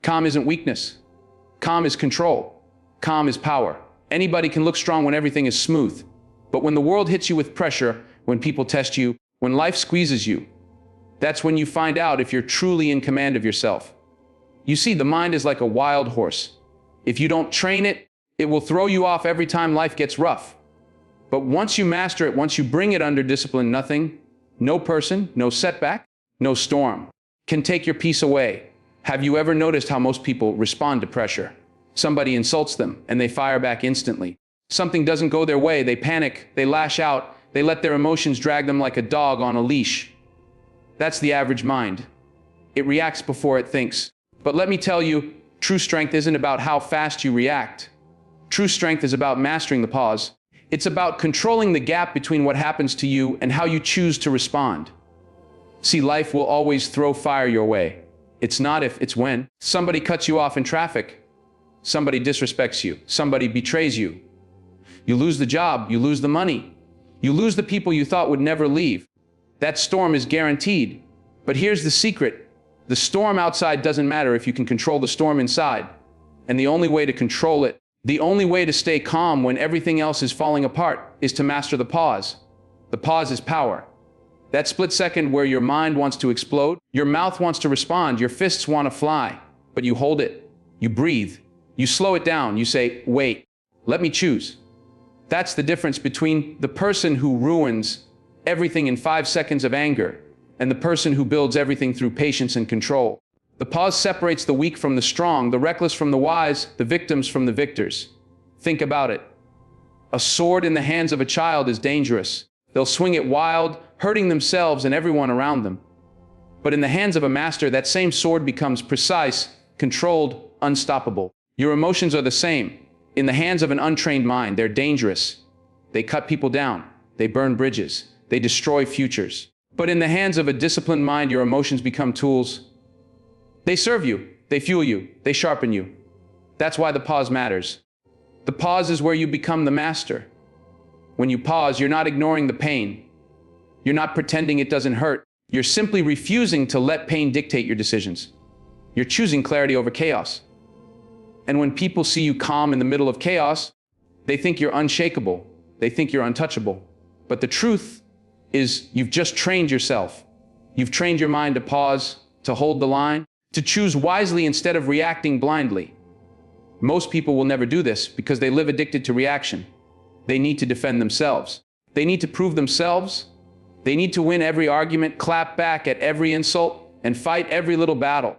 Calm isn't weakness. Calm is control. Calm is power. Anybody can look strong when everything is smooth. But when the world hits you with pressure, when people test you, when life squeezes you, that's when you find out if you're truly in command of yourself. You see, the mind is like a wild horse. If you don't train it, it will throw you off every time life gets rough. But once you master it, once you bring it under discipline, nothing, no person, no setback, no storm can take your peace away. Have you ever noticed how most people respond to pressure? Somebody insults them and they fire back instantly. Something doesn't go their way, they panic, they lash out, they let their emotions drag them like a dog on a leash. That's the average mind. It reacts before it thinks. But let me tell you, true strength isn't about how fast you react. True strength is about mastering the pause. It's about controlling the gap between what happens to you and how you choose to respond. See, life will always throw fire your way. It's not if, it's when. Somebody cuts you off in traffic. Somebody disrespects you. Somebody betrays you. You lose the job. You lose the money. You lose the people you thought would never leave. That storm is guaranteed. But here's the secret. The storm outside doesn't matter if you can control the storm inside. And the only way to control it, the only way to stay calm when everything else is falling apart, is to master the pause. The pause is power. That split second where your mind wants to explode, your mouth wants to respond, your fists want to fly, but you hold it, you breathe, you slow it down, you say, wait, let me choose. That's the difference between the person who ruins everything in 5 seconds of anger and the person who builds everything through patience and control. The pause separates the weak from the strong, the reckless from the wise, the victims from the victors. Think about it. A sword in the hands of a child is dangerous. They'll swing it wild, hurting themselves and everyone around them. But in the hands of a master, that same sword becomes precise, controlled, unstoppable. Your emotions are the same. In the hands of an untrained mind, they're dangerous. They cut people down. They burn bridges. They destroy futures. But in the hands of a disciplined mind, your emotions become tools. They serve you. They fuel you. They sharpen you. That's why the pause matters. The pause is where you become the master. When you pause, you're not ignoring the pain. You're not pretending it doesn't hurt. You're simply refusing to let pain dictate your decisions. You're choosing clarity over chaos. And when people see you calm in the middle of chaos, they think you're unshakable. They think you're untouchable. But the truth is, you've just trained yourself. You've trained your mind to pause, to hold the line, to choose wisely instead of reacting blindly. Most people will never do this because they live addicted to reaction. They need to defend themselves. They need to prove themselves. They need to win every argument, clap back at every insult, and fight every little battle.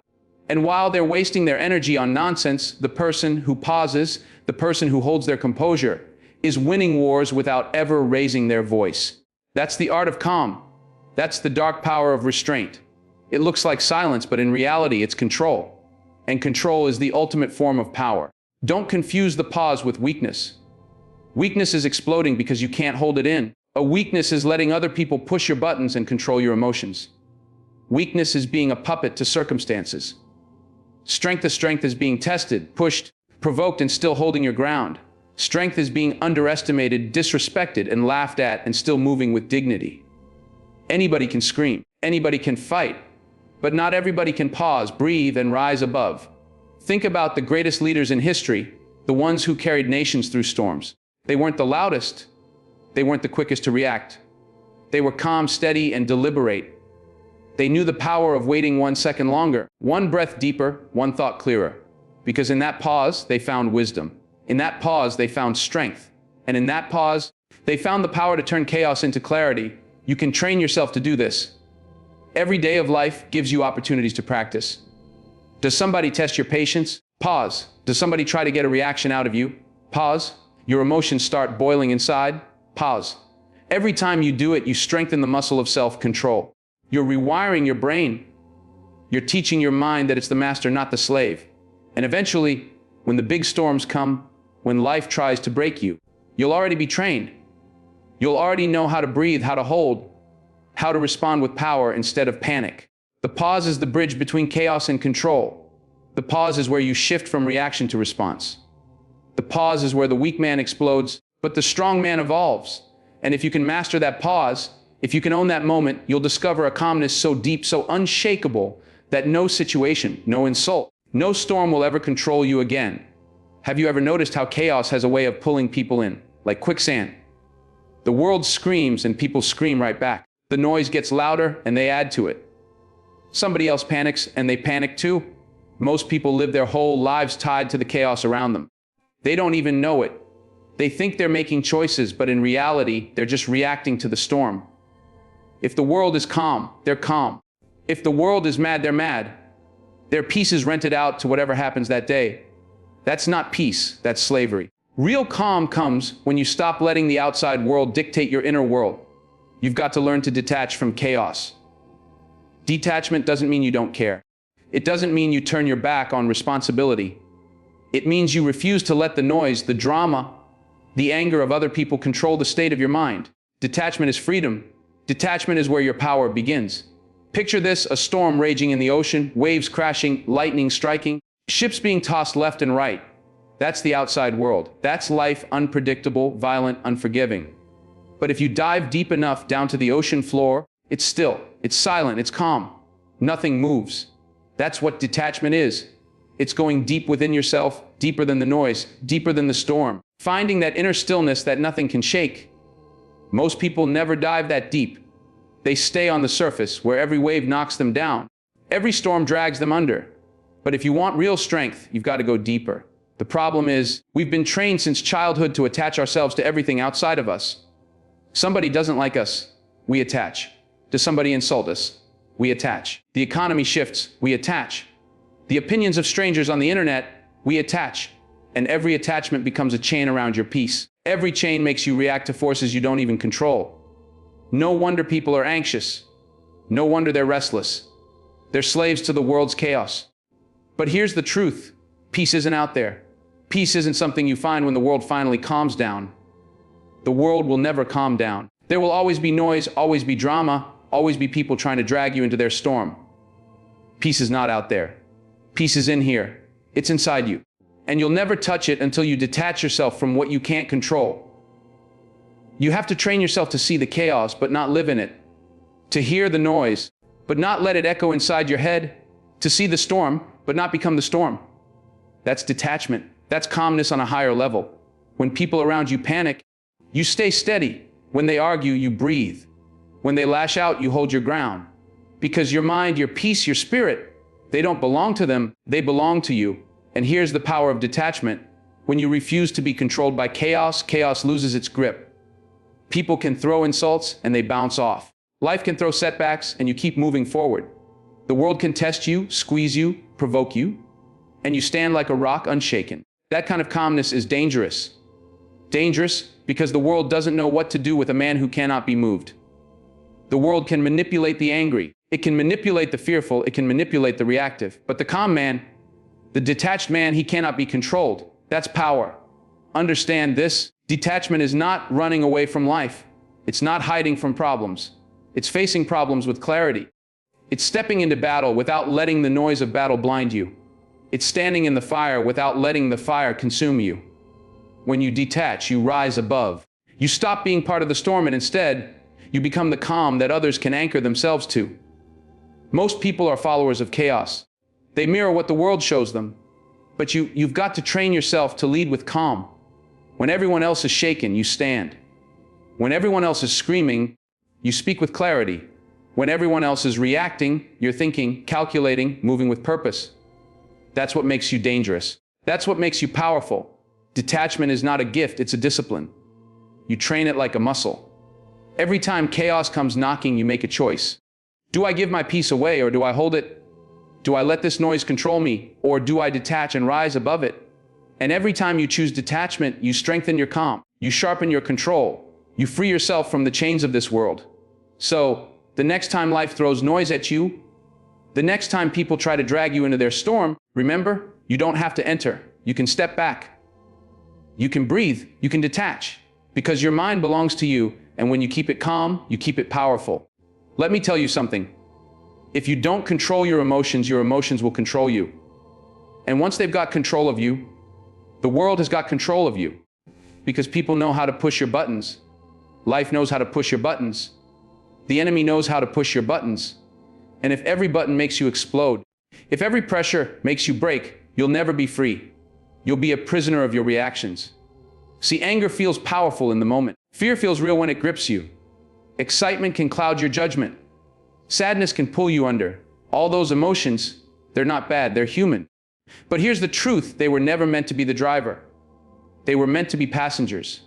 And while they're wasting their energy on nonsense, the person who pauses, the person who holds their composure, is winning wars without ever raising their voice. That's the art of calm. That's the dark power of restraint. It looks like silence, but in reality, it's control. And control is the ultimate form of power. Don't confuse the pause with weakness. Weakness is exploding because you can't hold it in. A weakness is letting other people push your buttons and control your emotions. Weakness is being a puppet to circumstances. Strength is being tested, pushed, provoked, and still holding your ground. Strength is being underestimated, disrespected, and laughed at, and still moving with dignity. Anybody can scream. Anybody can fight. But not everybody can pause, breathe, and rise above. Think about the greatest leaders in history, the ones who carried nations through storms. They weren't the loudest. They weren't the quickest to react. They were calm, steady, and deliberate. They knew the power of waiting 1 second longer, one breath deeper, one thought clearer. Because in that pause, they found wisdom. In that pause, they found strength. And in that pause, they found the power to turn chaos into clarity. You can train yourself to do this. Every day of life gives you opportunities to practice. Does somebody test your patience? Pause. Does somebody try to get a reaction out of you? Pause. Your emotions start boiling inside? Pause. Every time you do it, you strengthen the muscle of self-control. You're rewiring your brain. You're teaching your mind that it's the master, not the slave. And eventually, when the big storms come, when life tries to break you, you'll already be trained. You'll already know how to breathe, how to hold, how to respond with power instead of panic. The pause is the bridge between chaos and control. The pause is where you shift from reaction to response. The pause is where the weak man explodes, but the strong man evolves. And if you can master that pause, if you can own that moment, you'll discover a calmness so deep, so unshakable, that no situation, no insult, No storm will ever control you again. Have you ever noticed how chaos has a way of pulling people in, like quicksand? The world screams and people scream right back. The noise gets louder and they add to it. Somebody else panics and they panic too. Most people live their whole lives tied to the chaos around them. They don't even know it. They think they're making choices, but in reality, they're just reacting to the storm. If the world is calm, they're calm. If the world is mad, they're mad. Their peace is rented out to whatever happens that day. That's not peace, that's slavery. Real calm comes when you stop letting the outside world dictate your inner world. You've got to learn to detach from chaos. Detachment doesn't mean you don't care. It doesn't mean you turn your back on responsibility. It means you refuse to let the noise, the drama, the anger of other people control the state of your mind. Detachment is freedom. Detachment is where your power begins. Picture this: a storm raging in the ocean, waves crashing, lightning striking, ships being tossed left and right. That's the outside world. That's life, unpredictable, violent, unforgiving. But if you dive deep enough down to the ocean floor, it's still, it's silent, it's calm. Nothing moves. That's what detachment is. It's going deep within yourself, deeper than the noise, deeper than the storm. Finding that inner stillness that nothing can shake. Most people never dive that deep. They stay on the surface where every wave knocks them down. Every storm drags them under. But if you want real strength, you've got to go deeper. The problem is, we've been trained since childhood to attach ourselves to everything outside of us. Somebody doesn't like us, we attach. Does somebody insult us? We attach. The economy shifts, we attach. The opinions of strangers on the internet, we attach. And every attachment becomes a chain around your peace. Every chain makes you react to forces you don't even control. No wonder people are anxious. No wonder they're restless. They're slaves to the world's chaos. But here's the truth. Peace isn't out there. Peace isn't something you find when the world finally calms down. The world will never calm down. There will always be noise, always be drama, always be people trying to drag you into their storm. Peace is not out there. Peace is in here. It's inside you. And you'll never touch it until you detach yourself from what you can't control. You have to train yourself to see the chaos, but not live in it. To hear the noise, but not let it echo inside your head. To see the storm, but not become the storm. That's detachment. That's calmness on a higher level. When people around you panic, you stay steady. When they argue, you breathe. When they lash out, you hold your ground. Because your mind, your peace, your spirit, they don't belong to them, they belong to you. And here's the power of detachment. When you refuse to be controlled by chaos, chaos loses its grip. People can throw insults and they bounce off. Life can throw setbacks and you keep moving forward. The world can test you, squeeze you, provoke you, and you stand like a rock unshaken. That kind of calmness is dangerous. Dangerous because the world doesn't know what to do with a man who cannot be moved. The world can manipulate the angry. It can manipulate the fearful. It can manipulate the reactive. But the calm man, the detached man, he cannot be controlled. That's power. Understand this. Detachment is not running away from life. It's not hiding from problems. It's facing problems with clarity. It's stepping into battle without letting the noise of battle blind you. It's standing in the fire without letting the fire consume you. When you detach, you rise above. You stop being part of the storm and instead, you become the calm that others can anchor themselves to. Most people are followers of chaos. They mirror what the world shows them. But you've got to train yourself to lead with calm. When everyone else is shaken, you stand. When everyone else is screaming, you speak with clarity. When everyone else is reacting, you're thinking, calculating, moving with purpose. That's what makes you dangerous. That's what makes you powerful. Detachment is not a gift, it's a discipline. You train it like a muscle. Every time chaos comes knocking, you make a choice. Do I give my peace away or do I hold it? Do I let this noise control me or do I detach and rise above it? And every time you choose detachment, you strengthen your calm. You sharpen your control. You free yourself from the chains of this world. So, the next time life throws noise at you, the next time people try to drag you into their storm, remember, you don't have to enter. You can step back. You can breathe. You can detach. Because your mind belongs to you, and when you keep it calm, you keep it powerful. Let me tell you something. If you don't control your emotions will control you. And once they've got control of you, the world has got control of you. Because people know how to push your buttons. Life knows how to push your buttons. The enemy knows how to push your buttons. And if every button makes you explode, If every pressure makes you break, you'll never be free. You'll be a prisoner of your reactions. See, anger feels powerful in the moment. Fear feels real when it grips you. Excitement can cloud your judgment. Sadness can pull you under. All those emotions, they're not bad, they're human. But here's the truth, they were never meant to be the driver. They were meant to be passengers.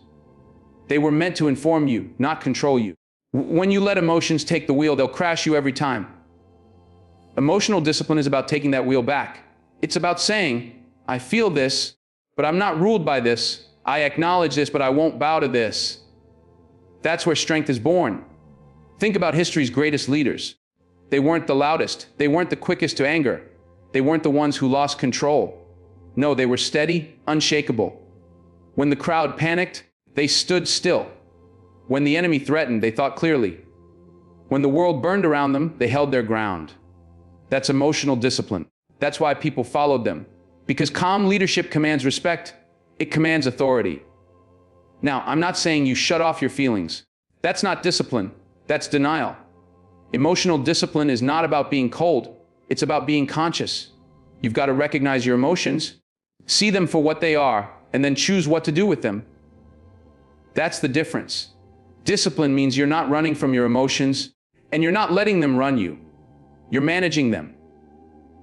They were meant to inform you, not control you. When you let emotions take the wheel, they'll crash you every time. Emotional discipline is about taking that wheel back. It's about saying, I feel this, but I'm not ruled by this. I acknowledge this, but I won't bow to this. That's where strength is born. Think about history's greatest leaders. They weren't the loudest. They weren't the quickest to anger. They weren't the ones who lost control. No, they were steady, unshakable. When the crowd panicked, they stood still. When the enemy threatened, they thought clearly. When the world burned around them, they held their ground. That's emotional discipline. That's why people followed them. Because calm leadership commands respect. It commands authority. Now, I'm not saying you shut off your feelings. That's not discipline. That's denial. Emotional discipline is not about being cold. It's about being conscious. You've got to recognize your emotions, see them for what they are, and then choose what to do with them. That's the difference. Discipline means you're not running from your emotions, and you're not letting them run you. You're managing them.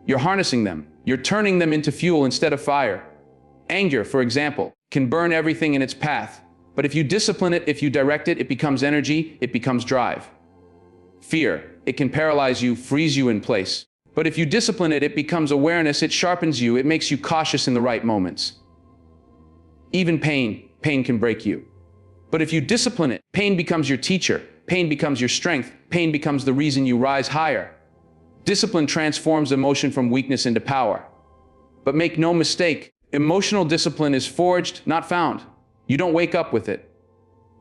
You're harnessing them. You're turning them into fuel instead of fire. Anger, for example, can burn everything in its path. But if you discipline it, if you direct it, it becomes energy, it becomes drive. Fear, it can paralyze you, freeze you in place. But if you discipline it, it becomes awareness, it sharpens you, it makes you cautious in the right moments. Even pain can break you. But if you discipline it, pain becomes your teacher, pain becomes your strength, pain becomes the reason you rise higher. Discipline transforms emotion from weakness into power. But make no mistake, emotional discipline is forged, not found. You don't wake up with it.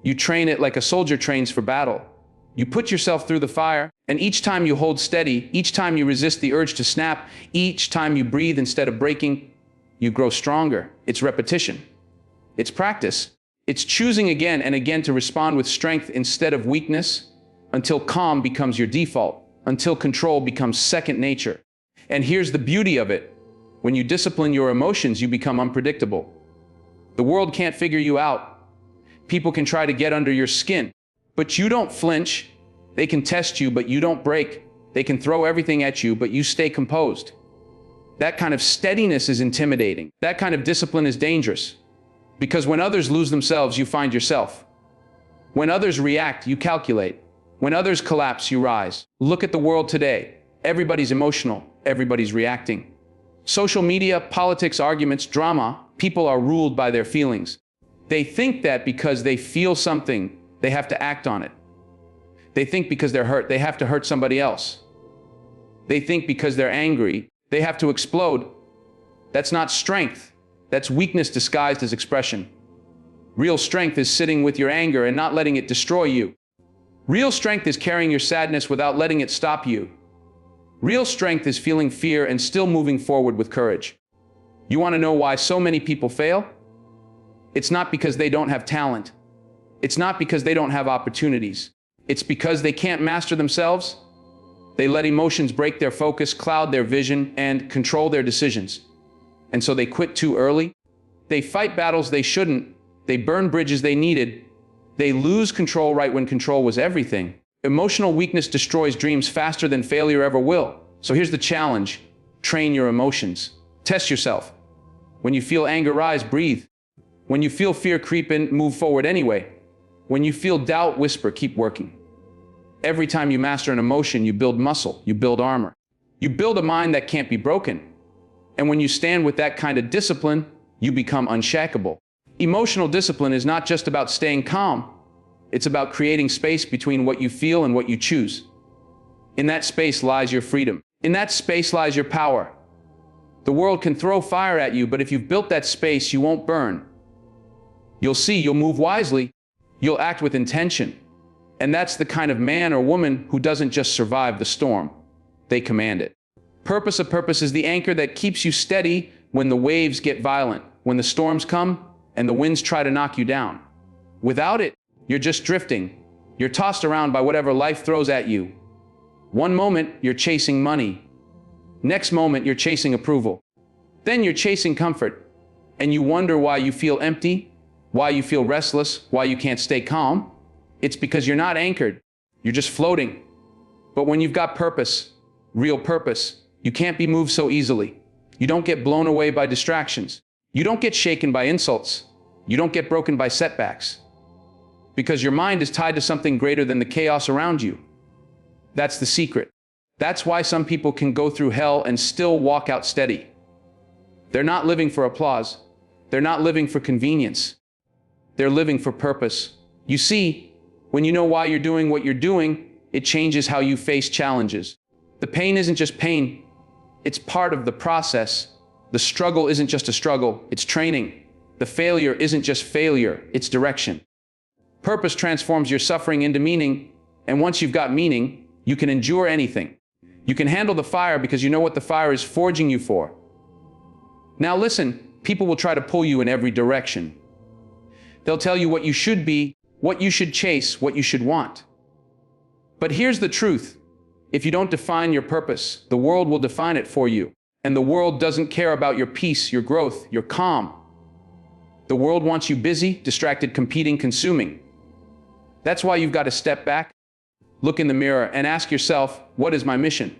You train it like a soldier trains for battle. You put yourself through the fire, and each time you hold steady, each time you resist the urge to snap, each time you breathe instead of breaking, you grow stronger. It's repetition. It's practice. It's choosing again and again to respond with strength instead of weakness, until calm becomes your default, until control becomes second nature. And here's the beauty of it. When you discipline your emotions, you become unpredictable. The world can't figure you out. People can try to get under your skin, but you don't flinch. They can test you, but you don't break. They can throw everything at you, but you stay composed. That kind of steadiness is intimidating. That kind of discipline is dangerous. Because when others lose themselves, you find yourself. When others react, you calculate. When others collapse, you rise. Look at the world today. Everybody's emotional. Everybody's reacting. Social media, politics, arguments, drama, people are ruled by their feelings. They think that because they feel something, they have to act on it. They think because they're hurt, they have to hurt somebody else. They think because they're angry, they have to explode. That's not strength. That's weakness disguised as expression. Real strength is sitting with your anger and not letting it destroy you. Real strength is carrying your sadness without letting it stop you. Real strength is feeling fear and still moving forward with courage. You want to know why so many people fail? It's not because they don't have talent. It's not because they don't have opportunities. It's because they can't master themselves. They let emotions break their focus, cloud their vision, and control their decisions. And so they quit too early. They fight battles they shouldn't. They burn bridges they needed. They lose control right when control was everything. Emotional weakness destroys dreams faster than failure ever will. So here's the challenge. Train your emotions. Test yourself. When you feel anger rise, breathe. When you feel fear creep in, move forward anyway. When you feel doubt, whisper, keep working. Every time you master an emotion, you build muscle, you build armor. You build a mind that can't be broken. And when you stand with that kind of discipline, you become unshakable. Emotional discipline is not just about staying calm. It's about creating space between what you feel and what you choose. In that space lies your freedom. In that space lies your power. The world can throw fire at you, but if you've built that space, you won't burn. You'll see, you'll move wisely. You'll act with intention. And that's the kind of man or woman who doesn't just survive the storm. They command it. Purpose is the anchor that keeps you steady when the waves get violent, when the storms come and the winds try to knock you down. Without it, you're just drifting. You're tossed around by whatever life throws at you. One moment, you're chasing money. Next moment, you're chasing approval. Then you're chasing comfort. And you wonder why you feel empty, why you feel restless, why you can't stay calm. It's because you're not anchored. You're just floating. But when you've got purpose, real purpose, you can't be moved so easily. You don't get blown away by distractions. You don't get shaken by insults. You don't get broken by setbacks. Because your mind is tied to something greater than the chaos around you. That's the secret. That's why some people can go through hell and still walk out steady. They're not living for applause. They're not living for convenience. They're living for purpose. You see, when you know why you're doing what you're doing, it changes how you face challenges. The pain isn't just pain. It's part of the process. The struggle isn't just a struggle, it's training. The failure isn't just failure, it's direction. Purpose transforms your suffering into meaning, and once you've got meaning, you can endure anything. You can handle the fire because you know what the fire is forging you for. Now listen, people will try to pull you in every direction. They'll tell you what you should be, what you should chase, what you should want. But here's the truth. If you don't define your purpose, the world will define it for you. And the world doesn't care about your peace, your growth, your calm. The world wants you busy, distracted, competing, consuming. That's why you've got to step back, look in the mirror, and ask yourself, what is my mission?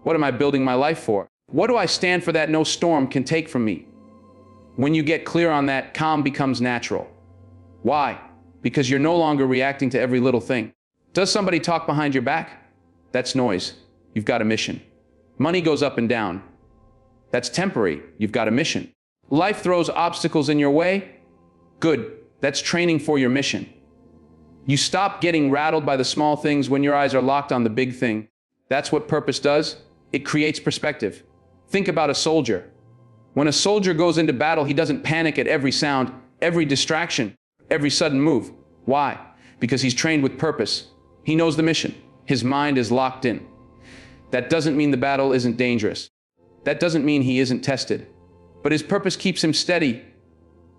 What am I building my life for? What do I stand for that no storm can take from me? When you get clear on that, calm becomes natural. Why? Because you're no longer reacting to every little thing. Does somebody talk behind your back? That's noise. You've got a mission. Money goes up and down. That's temporary. You've got a mission. Life throws obstacles in your way. Good. That's training for your mission. You stop getting rattled by the small things when your eyes are locked on the big thing. That's what purpose does. It creates perspective. Think about a soldier. When a soldier goes into battle, he doesn't panic at every sound, every distraction, every sudden move. Why? Because he's trained with purpose. He knows the mission. His mind is locked in. That doesn't mean the battle isn't dangerous. That doesn't mean he isn't tested. But his purpose keeps him steady.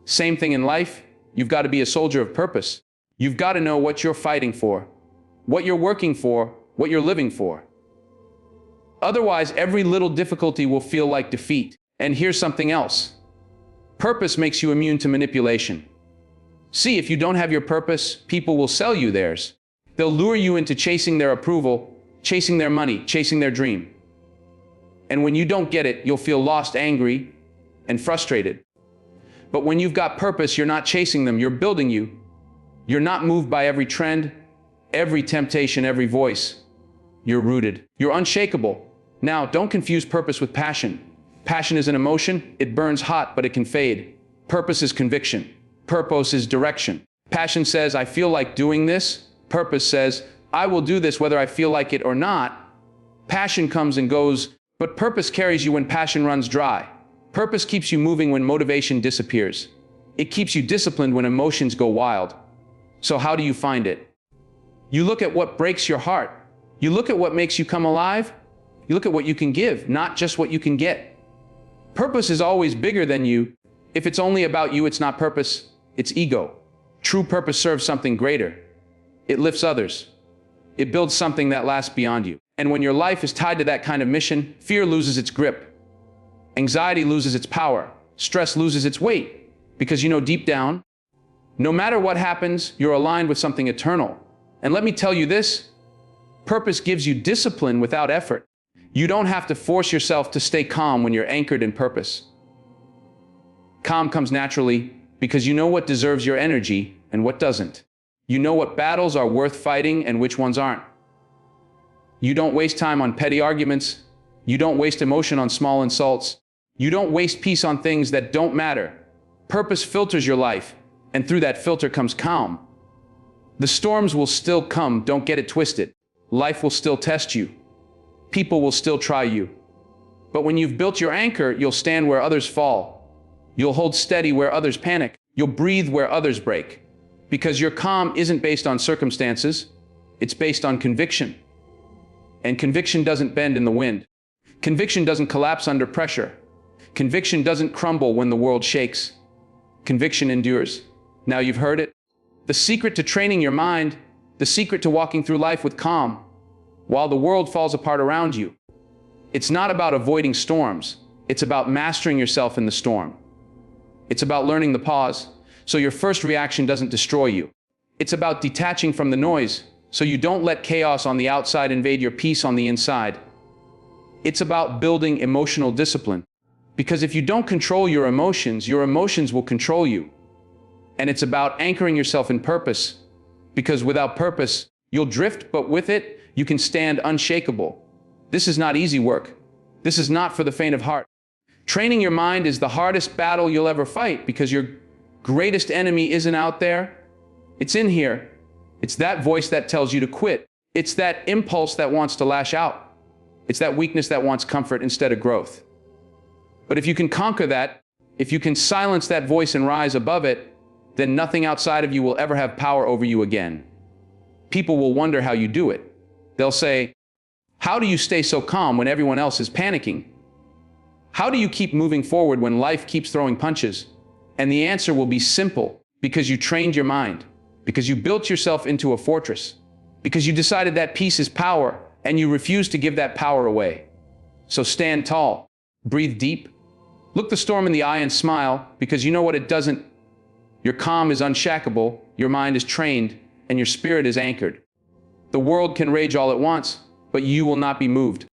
Same thing in life. You've got to be a soldier of purpose. You've got to know what you're fighting for, what you're working for, what you're living for. Otherwise, every little difficulty will feel like defeat. And here's something else. Purpose makes you immune to manipulation. See, if you don't have your purpose, people will sell you theirs. They'll lure you into chasing their approval, chasing their money, chasing their dream. And when you don't get it, you'll feel lost, angry, and frustrated. But when you've got purpose, you're not chasing them, you're building you. You're not moved by every trend, every temptation, every voice. You're rooted. You're unshakable. Now, don't confuse purpose with passion. Passion is an emotion. It burns hot, but it can fade. Purpose is conviction. Purpose is direction. Passion says, I feel like doing this. Purpose says, I will do this whether I feel like it or not. Passion comes and goes, but purpose carries you when passion runs dry. Purpose keeps you moving when motivation disappears. It keeps you disciplined when emotions go wild. So how do you find it? You look at what breaks your heart. You look at what makes you come alive. You look at what you can give, not just what you can get. Purpose is always bigger than you. If it's only about you, it's not purpose, it's ego. True purpose serves something greater. It lifts others. It builds something that lasts beyond you. And when your life is tied to that kind of mission, fear loses its grip. Anxiety loses its power. Stress loses its weight. Because you know deep down, no matter what happens, you're aligned with something eternal. And let me tell you this, purpose gives you discipline without effort. You don't have to force yourself to stay calm when you're anchored in purpose. Calm comes naturally because you know what deserves your energy and what doesn't. You know what battles are worth fighting and which ones aren't. You don't waste time on petty arguments. You don't waste emotion on small insults. You don't waste peace on things that don't matter. Purpose filters your life, and through that filter comes calm. The storms will still come, don't get it twisted. Life will still test you. People will still try you. But when you've built your anchor, you'll stand where others fall. You'll hold steady where others panic. You'll breathe where others break. Because your calm isn't based on circumstances, it's based on conviction. And conviction doesn't bend in the wind. Conviction doesn't collapse under pressure. Conviction doesn't crumble when the world shakes. Conviction endures. Now you've heard it. The secret to training your mind, the secret to walking through life with calm, while the world falls apart around you. It's not about avoiding storms. It's about mastering yourself in the storm. It's about learning the pause, so your first reaction doesn't destroy you. It's about detaching from the noise, so you don't let chaos on the outside invade your peace on the inside. It's about building emotional discipline, because if you don't control your emotions will control you. And it's about anchoring yourself in purpose, because without purpose, you'll drift, but with it, you can stand unshakable. This is not easy work. This is not for the faint of heart. Training your mind is the hardest battle you'll ever fight, because your greatest enemy isn't out there. It's in here. It's that voice that tells you to quit. It's that impulse that wants to lash out. It's that weakness that wants comfort instead of growth. But if you can conquer that, if you can silence that voice and rise above it, then nothing outside of you will ever have power over you again. People will wonder how you do it. They'll say, "How do you stay so calm when everyone else is panicking? How do you keep moving forward when life keeps throwing punches?" And the answer will be simple: because you trained your mind, because you built yourself into a fortress, because you decided that peace is power, and you refuse to give that power away. So stand tall, breathe deep, look the storm in the eye and smile, because you know what it doesn't. Your calm is unshakable, your mind is trained, and your spirit is anchored. The world can rage all at once, but you will not be moved.